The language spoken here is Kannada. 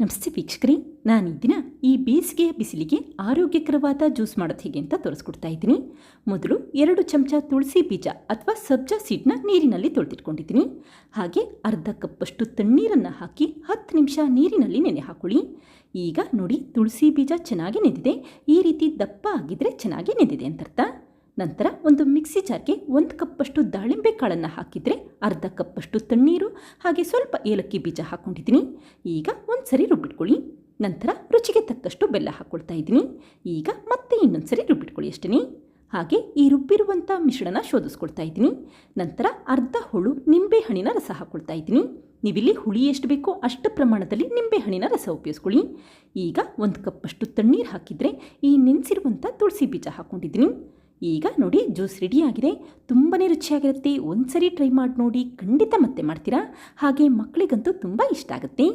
ನಮಸ್ತೆ ವೀಕ್ಷಕರೇ, ನಾನು ಈ ದಿನ ಈ ಬೇಸಿಗೆಯ ಬಿಸಿಲಿಗೆ ಆರೋಗ್ಯಕರವಾದ ಜ್ಯೂಸ್ ಮಾಡೋದು ಹೇಗೆ ಅಂತ ತೋರಿಸ್ಕೊಡ್ತಾ ಇದ್ದೀನಿ. ಮೊದಲು 2 ಚಮಚ ತುಳಸಿ ಬೀಜ ಅಥವಾ ಸಬ್ಜಾ ಸೀಡ್ನ ನೀರಿನಲ್ಲಿ ತೊಳೆದಿಟ್ಕೊಂಡಿದ್ದೀನಿ. ಹಾಗೆ ಅರ್ಧ ಕಪ್ಪಷ್ಟು ತಣ್ಣೀರನ್ನು ಹಾಕಿ 10 ನಿಮಿಷ ನೀರಿನಲ್ಲಿ ನೆನೆ ಹಾಕೊಳ್ಳಿ. ಈಗ ನೋಡಿ, ತುಳಸಿ ಬೀಜ ಚೆನ್ನಾಗಿ ನೆಂದಿದೆ. ಈ ರೀತಿ ದಪ್ಪ ಆಗಿದ್ರೆ ಚೆನ್ನಾಗಿ ನೆಂದಿದೆ ಅಂತ ಅರ್ಥ. ನಂತರ ಒಂದು ಮಿಕ್ಸಿ ಜಾರ್ಗೆ 1 ಕಪ್ಪಷ್ಟು ದಾಳಿಂಬೆ ಕಾಳನ್ನು ಹಾಕಿದರೆ ಅರ್ಧ ಕಪ್ಪಷ್ಟು ತಣ್ಣೀರು ಹಾಗೆ ಸ್ವಲ್ಪ ಏಲಕ್ಕಿ ಬೀಜ ಹಾಕ್ಕೊಂಡಿದ್ದೀನಿ. ಈಗ ಒಂದು ಸರಿ ರುಬ್ಬಿಟ್ಕೊಳ್ಳಿ. ನಂತರ ರುಚಿಗೆ ತಕ್ಕಷ್ಟು ಬೆಲ್ಲ ಹಾಕ್ಕೊಳ್ತಾ ಇದ್ದೀನಿ. ಈಗ ಮತ್ತೆ ಇನ್ನೊಂದು ಸರಿ ರುಬ್ಬಿಟ್ಕೊಳ್ಳಿ ಅಷ್ಟೇ. ಹಾಗೆ ಈ ರುಬ್ಬಿರುವಂಥ ಮಿಶ್ರಣ ಶೋಧಿಸ್ಕೊಳ್ತಾ ಇದ್ದೀನಿ. ನಂತರ ಅರ್ಧ ಹುಳು ನಿಂಬೆಹಣ್ಣಿನ ರಸ ಹಾಕ್ಕೊಳ್ತಾ ಇದ್ದೀನಿ. ನೀವಿಲ್ಲಿ ಹುಳಿ ಎಷ್ಟು ಬೇಕೋ ಅಷ್ಟು ಪ್ರಮಾಣದಲ್ಲಿ ನಿಂಬೆಹಣ್ಣಿನ ರಸ ಉಪಯೋಗಿಸ್ಕೊಳ್ಳಿ. ಈಗ 1 ಕಪ್ಪಷ್ಟು ತಣ್ಣೀರು ಹಾಕಿದರೆ ಈ ನೆನೆಸಿರುವಂಥ ತುಳಸಿ ಬೀಜ ಹಾಕ್ಕೊಂಡಿದ್ದೀನಿ. ಈಗ ನೋಡಿ, ಜ್ಯೂಸ್ ರೆಡಿಯಾಗಿದೆ. ತುಂಬಾ ರುಚಿಯಾಗಿರುತ್ತೆ. ಒಂದು ಸರಿ ಟ್ರೈ ಮಾಡಿ ನೋಡಿ, ಖಂಡಿತ ಮತ್ತೆ ಮಾಡ್ತೀರಾ. ಹಾಗೆ ಮಕ್ಕಳಿಗಂತೂ ತುಂಬ ಇಷ್ಟ ಆಗುತ್ತೆ.